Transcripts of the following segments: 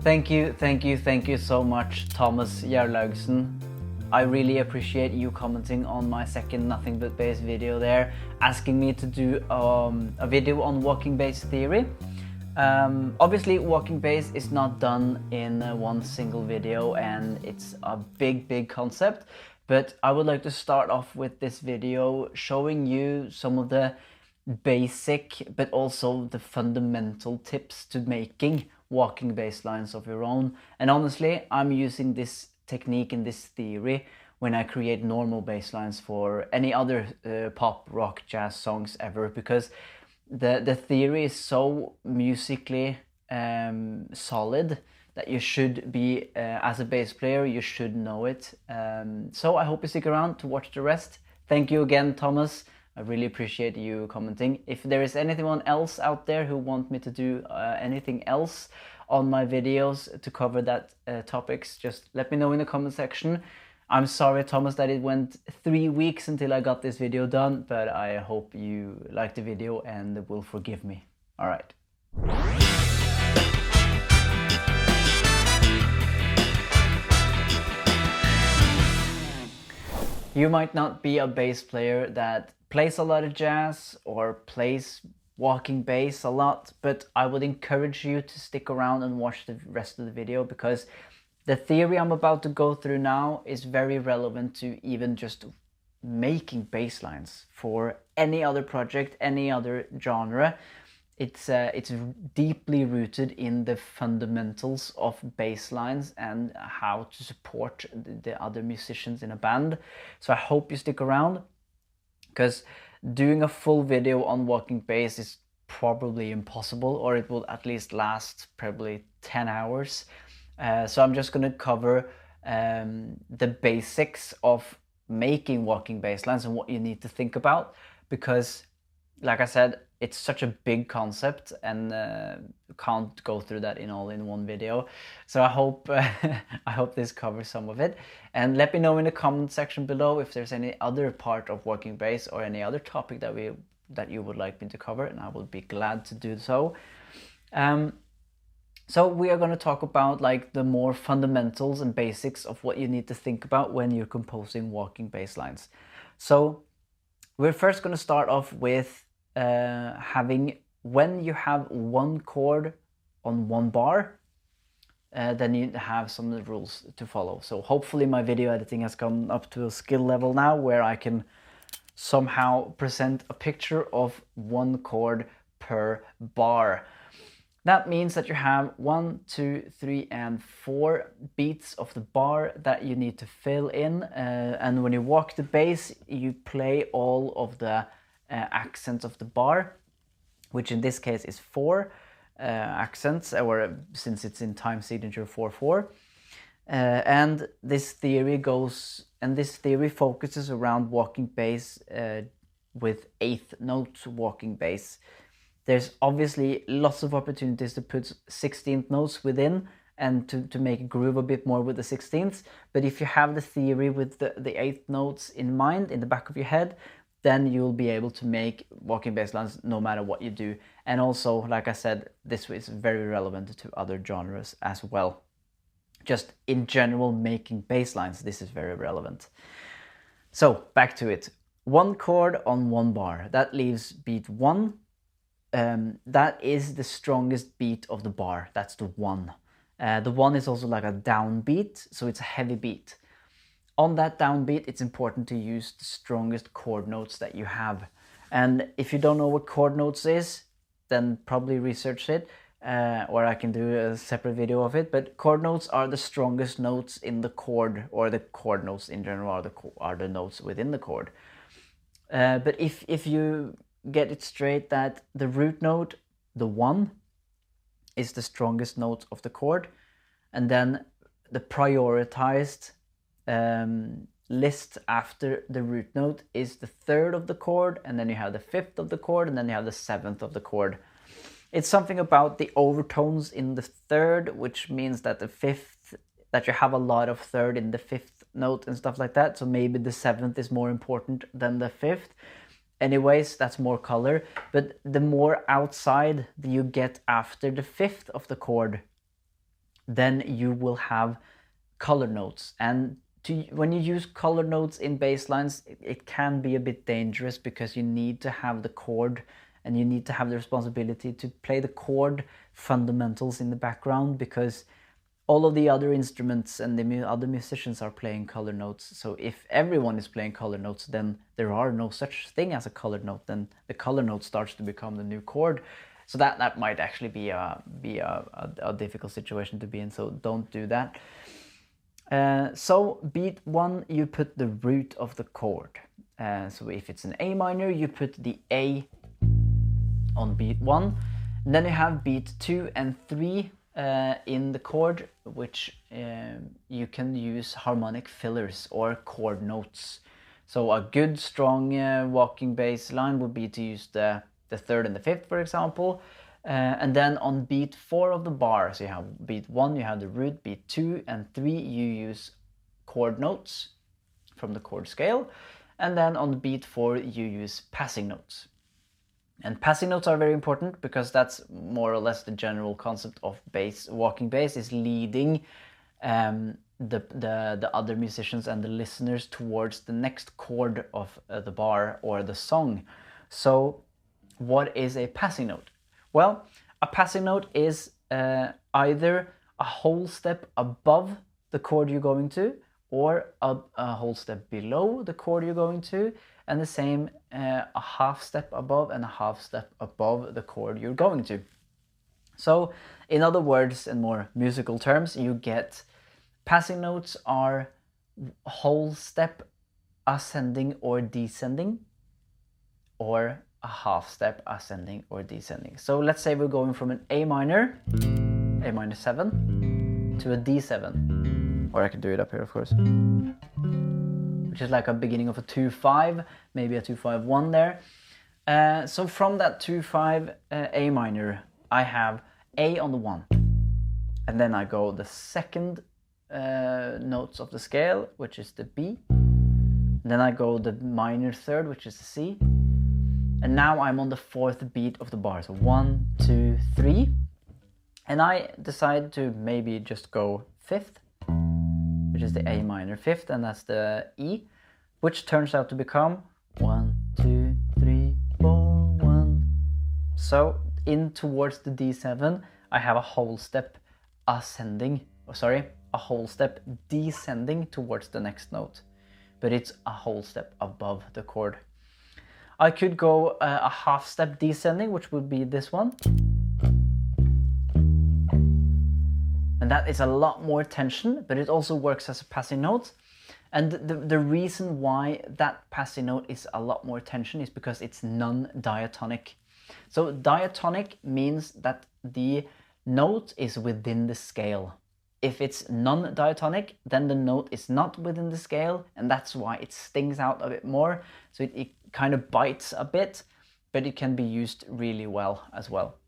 Thank you so much, Thomas Gjerlaugsen. I really appreciate you commenting on my second Nothing But Bass video there, asking me to do a video on walking bass theory. Obviously, walking bass is not done in one single video, and it's a big concept, but I would like to start off with this video showing you some of the basic but also the fundamental tips to making walking bass lines of your own. And honestly, I'm using this technique and this theory when I create normal bass lines for any other pop, rock, jazz songs ever, because the theory is so musically solid that you should be, as a bass player, you should know it. So I hope you stick around to watch the rest. Thank you again, Thomas. I really appreciate you commenting. If there is anyone else out there who want me to do anything else on my videos to cover that topics, just let me know in the comment section. I'm sorry, Thomas, that it went 3 weeks until I got this video done, but I hope you liked the video and will forgive me. All right. You might not be a bass player that plays a lot of jazz or plays walking bass a lot, but I would encourage you to stick around and watch the rest of the video, because the theory I'm about to go through now is very relevant to even just making bass lines for any other project, any other genre. It's deeply rooted in the fundamentals of bass lines and how to support the other musicians in a band. So I hope you stick around, because doing a full video on walking bass is probably impossible, or it will at least last probably 10 hours. So I'm just going to cover the basics of making walking bass lines and what you need to think about, because like I said, it's such a big concept and can't go through that in one video. So I hope I hope this covers some of it. And let me know in the comment section below if there's any other part of walking bass or any other topic that you would like me to cover, and I will be glad to do so. So we are going to talk about like the more fundamentals and basics of what you need to think about when you're composing walking bass lines. So we're first going to start off with having, when you have one chord on one bar, then you have some of the rules to follow. So hopefully my video editing has gone up to a skill level now where I can somehow present a picture of one chord per bar. That means that you have 1, 2, 3, and 4 beats of the bar that you need to fill in. And when you walk the bass, you play all of the accents of the bar, which in this case is 4 accents, or since it's in time signature 4/4. And this theory focuses around walking bass with 8th note walking bass. There's obviously lots of opportunities to put 16th notes within and to make a groove a bit more with the 16ths. But if you have the theory with the 8th notes in mind, in the back of your head, then you'll be able to make walking bass lines no matter what you do. And also, like I said, this is very relevant to other genres as well. Just in general, making bass lines, this is very relevant. So back to it. One chord on one bar, that leaves beat 1. That is the strongest beat of the bar. That's the 1. The 1 is also like a downbeat, so it's a heavy beat. On that downbeat, it's important to use the strongest chord notes that you have. And if you don't know what chord notes is, then probably research it, or I can do a separate video of it. But chord notes are the strongest notes in the chord, or the chord notes in general are the notes within the chord. But if you get it straight that the root note, the 1, is the strongest note of the chord, and then the prioritized list after the root note is the third of the chord, and then you have the fifth of the chord, and then you have the seventh of the chord. It's something about the overtones in the third, which means that the fifth, that you have a lot of third in the fifth note and stuff like that. So maybe the seventh is more important than the fifth. Anyways, that's more color. But the more outside you get after the fifth of the chord, then you will have color notes. And when you use color notes in bass lines, it can be a bit dangerous because you need to have the chord and you need to have the responsibility to play the chord fundamentals in the background, because all of the other instruments and the other musicians are playing color notes. So if everyone is playing color notes, then there are no such thing as a colored note. Then the color note starts to become the new chord. So that might actually be a difficult situation to be in. So don't do that. So beat 1, you put the root of the chord. So if it's an A minor, you put the A on beat 1. And then you have beat 2 and 3 in the chord, which you can use harmonic fillers or chord notes. So a good strong walking bass line would be to use the third and the fifth, for example. And then on beat 4 of the bar, so you have beat 1, you have the root, beat 2 and 3, you use chord notes from the chord scale. And then on beat 4, you use passing notes. And passing notes are very important because that's more or less the general concept of bass. Walking bass is leading the other musicians and the listeners towards the next chord of the bar or the song. So what is a passing note? Well, a passing note is either a whole step above the chord you're going to, or a whole step below the chord you're going to, and the same a half step above and a half step above the chord you're going to. So in other words, in more musical terms, you get passing notes are whole step ascending or descending, or a half step ascending or descending. So let's say we're going from an A minor 7, to a D7, or I can do it up here, of course, which is like a beginning of a 2-5, maybe a 2-5-1 there. So from that 2-5 A minor, I have A on the 1, and then I go the second notes of the scale, which is the B, then I go the minor third, which is the C, and now I'm on the fourth beat of the bar. So 1, 2, 3, and I decide to maybe just go fifth, which is the A minor fifth, and that's the E, which turns out to become 1, 2, 3, 4, 1. So in towards the D7, I have a whole step ascending, a whole step descending towards the next note, but it's a whole step above the chord. I could go a half step descending, which would be this one. And that is a lot more tension, but it also works as a passing note. And the reason why that passing note is a lot more tension is because it's non-diatonic. So diatonic means that the note is within the scale. If it's non-diatonic, then the note is not within the scale, and that's why it stings out a bit more. So it kind of bites a bit, but it can be used really well as well.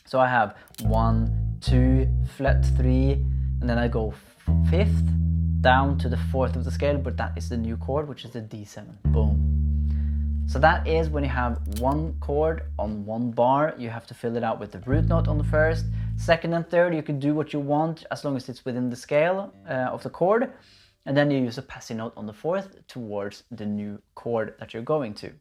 So I have 1, 2, flat 3, and then I go fifth down to the fourth of the scale, but that is the new chord, which is the D7. Boom. So that is when you have one chord on one bar, you have to fill it out with the root note on the first. Second and third, you can do what you want as long as it's within the scale of the chord. And then you use a passing note on the fourth towards the new chord that you're going to.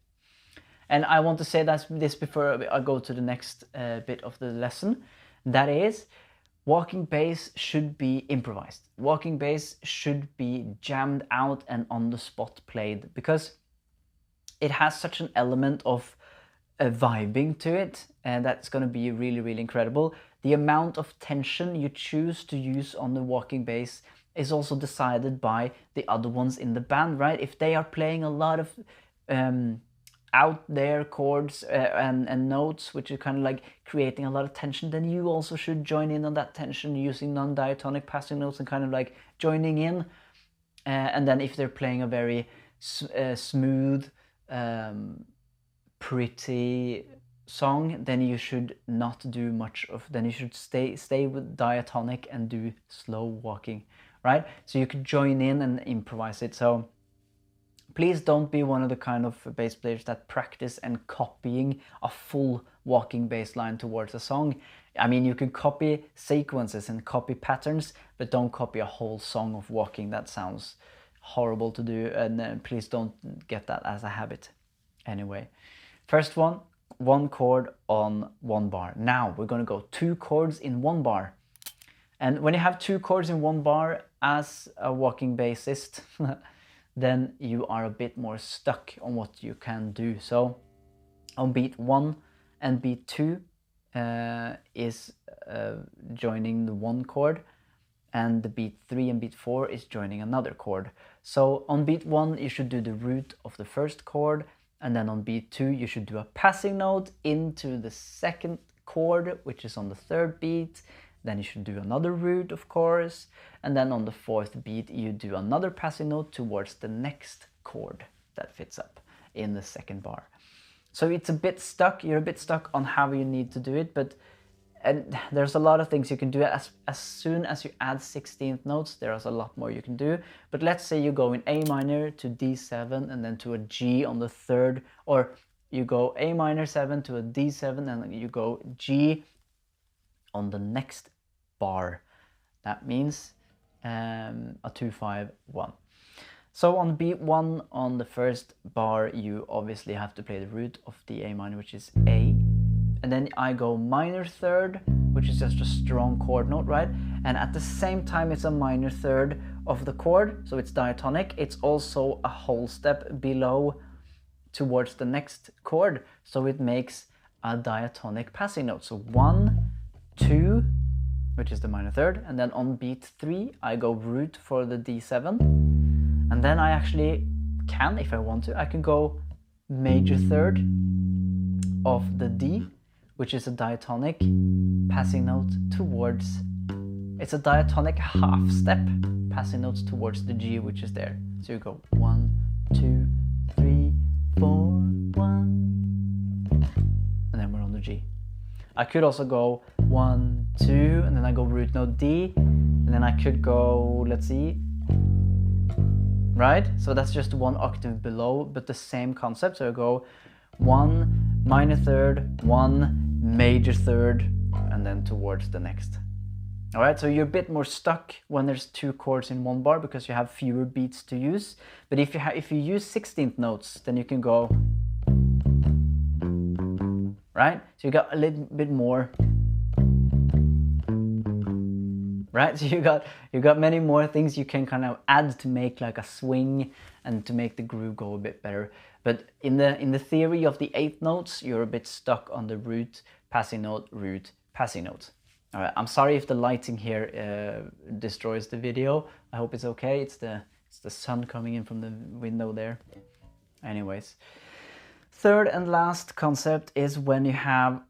And I want to say this before I go to the next bit of the lesson. That is, walking bass should be improvised. Walking bass should be jammed out and on the spot played, because it has such an element of vibing to it, and that's going to be really, really incredible. The amount of tension you choose to use on the walking bass is also decided by the other ones in the band, right? If they are playing a lot of out there chords and notes, which are kind of like creating a lot of tension, then you also should join in on that tension using non-diatonic passing notes and kind of like joining in. And then if they're playing a very smooth, pretty song, then you should not do much of, then you should stay with diatonic and do slow walking, right? So you could join in and improvise it. So please don't be one of the kind of bass players that practice and copying a full walking bass line towards a song. I mean, you can copy sequences and copy patterns, but don't copy a whole song of walking. That sounds horrible to do, and please don't get that as a habit. Anyway, first one chord on one bar. Now we're going to go 2 chords in 1 bar. And when you have 2 chords in 1 bar as a walking bassist, then you are a bit more stuck on what you can do. So on beat 1 and beat 2 is joining the 1 chord, and the beat 3 and beat 4 is joining another chord. So on beat 1 you should do the root of the first chord, and then on beat 2 you should do a passing note into the second chord, which is on the 3rd beat. Then you should do another root, of course, and then on the 4th beat you do another passing note towards the next chord that fits up in the 2nd bar. So it's a bit stuck, you're a bit stuck on how you need to do it, but and there's a lot of things you can do. As soon as you add 16th notes, there's a lot more you can do. But let's say you go in A minor to D7 and then to a G on the 3rd, or you go A minor 7 to a D7 and then you go G on the next bar. That means a 2-5-1. So on beat 1 on the first bar you obviously have to play the root of the A minor, which is A, and then I go minor 3rd, which is just a strong chord note, right? And at the same time it's a minor 3rd of the chord, so it's diatonic. It's also a whole step below towards the next chord, so it makes a diatonic passing note. So 1, 2, which is the minor 3rd, and then on beat 3 I go root for the D7, and then I actually can, if I want to, I can go major 3rd of the D, which is a diatonic passing note towards, it's a diatonic half step passing notes towards the G, which is there. So you go 1, 2, 3, 4, 1, and then we're on the G. I could also go 1, 2, and then I go root note D, and then I could go, let's see, right? So that's just 1 octave below, but the same concept. So I go 1 minor 3rd, 1 major 3rd, and then towards the next. All right, so you're a bit more stuck when there's 2 chords in 1 bar because you have fewer beats to use. But if you use 16th notes, then you can go, right? So you got a little bit more, right? So you got many more things you can kind of add to make like a swing and to make the groove go a bit better. But in the theory of the 8th notes, you're a bit stuck on the root, passing note, root, passing note. All right, I'm sorry if the lighting here destroys the video. I hope it's okay. It's the sun coming in from the window there. Anyways, third and last concept is when you have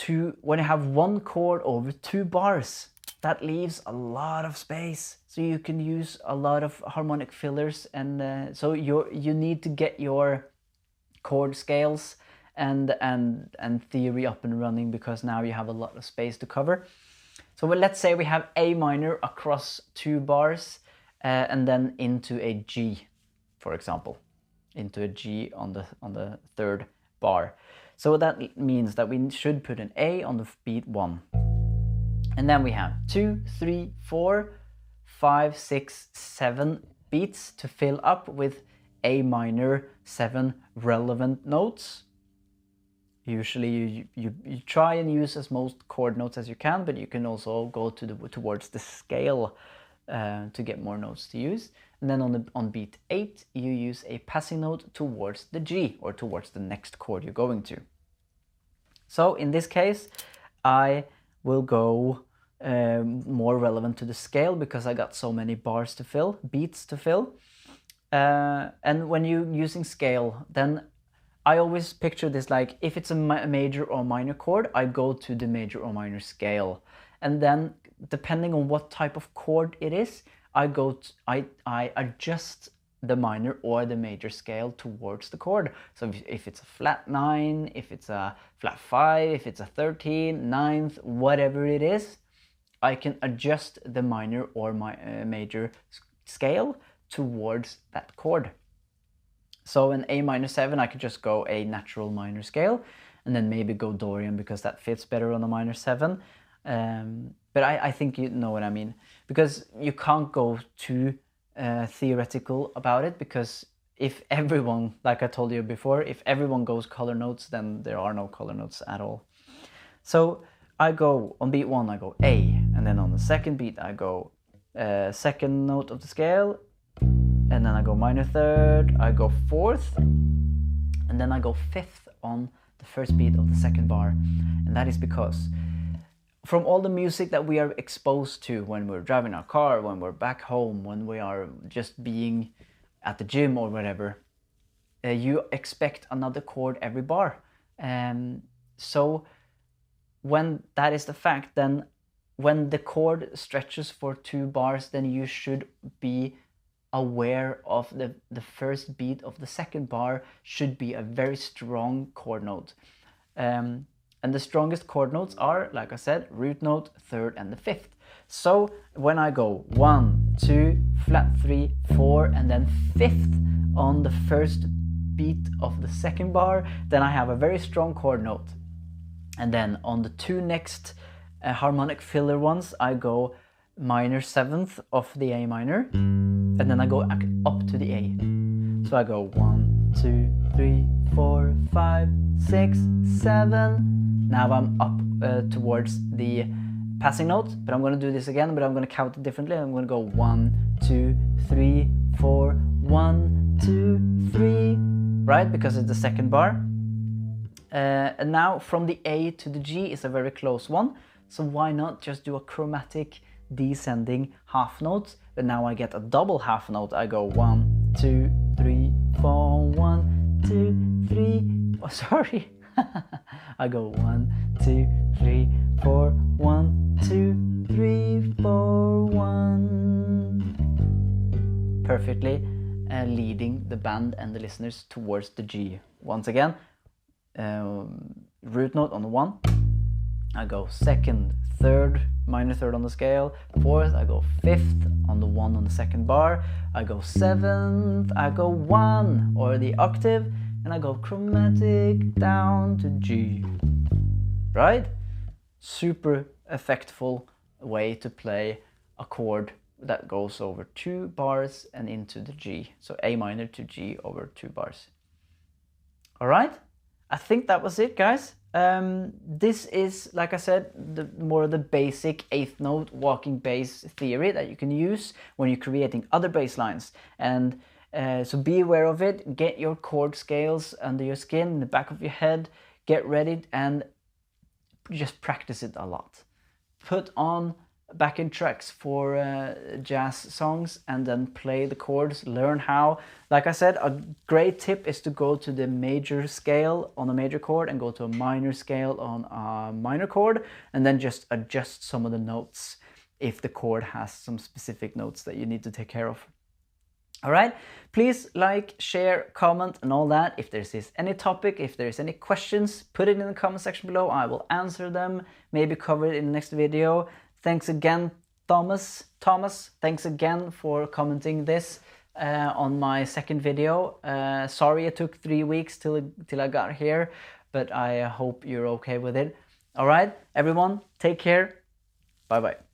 1 chord over 2 bars. That leaves a lot of space, so you can use a lot of harmonic fillers, and so you need to get your chord scales and theory up and running, because now you have a lot of space to cover. So let's say we have A minor across 2 bars and then into a G, for example, into a G on the 3rd bar. So that means that we should put an A on the beat 1. And then we have 2, 3, 4, 5, 6, 7 beats to fill up with A minor 7 relevant notes. Usually you try and use as most chord notes as you can, but you can also go towards the scale to get more notes to use. And then on beat 8 you use a passing note towards the G, or towards the next chord you're going to. So in this case I will go more relevant to the scale, because I got so many bars to fill, beats to fill. And when you're using scale, then I always picture this like, if it's a major or minor chord, I go to the major or minor scale. And then depending on what type of chord it is, I adjust the minor or the major scale towards the chord. So if it's a flat 9, if it's a flat 5, if it's a 13, 9th, whatever it is, I can adjust the minor or my major scale towards that chord. So in A minor 7, I could just go a natural minor scale and then maybe go Dorian because that fits better on a minor 7. But I think you know what I mean, because you can't go too theoretical about it, because if everyone, like I told you before, if everyone goes color notes, then there are no color notes at all. So I go on beat 1, I go A, and then on the second beat I go second note of the scale, and then I go minor 3rd, I go 4th, and then I go 5th on the first beat of the second bar. And that is because from all the music that we are exposed to when we're driving our car, when we're back home, when we are just being at the gym or whatever, you expect another chord every bar. So when that is the fact, then when the chord stretches for 2 bars, then you should be aware of the first beat of the second bar should be a very strong chord note. And the strongest chord notes are, like I said, root note, 3rd and the 5th. So when I go 1, 2, flat 3, 4, and then 5th on the first beat of the second bar, then I have a very strong chord note. And then on the 2 next harmonic filler ones, I go minor 7th of the A minor, and then I go up to the A. So I go 1, 2, 3, 4, 5, 6, 7. Now I'm up towards the passing note, but I'm going to do this again, but I'm going to count it differently. I'm going to go 1, 2, 3, 4, 1, 2, 3, right? Because it's the second bar. And now from the A to the G is a very close one. So why not just do a chromatic descending half note? But now I get a double half note. I go 1, 2, 3, 4, 1, 2, 3. Oh, sorry. I go 1, 2, 3, 4, 1, 2, 3, 4, 1. Perfectly leading the band and the listeners towards the G. Once again, root note on the 1. I go 2nd, 3rd, minor 3rd on the scale, 4th, I go 5th on the 1 on the second bar, I go 7th, I go 1 or the octave, and I go chromatic down to G, right? Super effectful way to play a chord that goes over 2 bars and into the G. So A minor to G over 2 bars. All right, I think that was it, guys. This is, like I said, more of the basic 8th note walking bass theory that you can use when you're creating other bass lines. And so be aware of it. Get your chord scales under your skin, in the back of your head. Get ready and just practice it a lot. Put on backing tracks for jazz songs and then play the chords. Learn how. Like I said, a great tip is to go to the major scale on a major chord and go to a minor scale on a minor chord, and then just adjust some of the notes if the chord has some specific notes that you need to take care of. All right, please like, share, comment and all that. If there's any topic, if there's any questions, put it in the comment section below. I will answer them, maybe cover it in the next video. Thanks again, Thomas. Thanks again for commenting this on my second video. Sorry it took 3 weeks till I got here, but I hope you're okay with it. All right, everyone, take care. Bye-bye.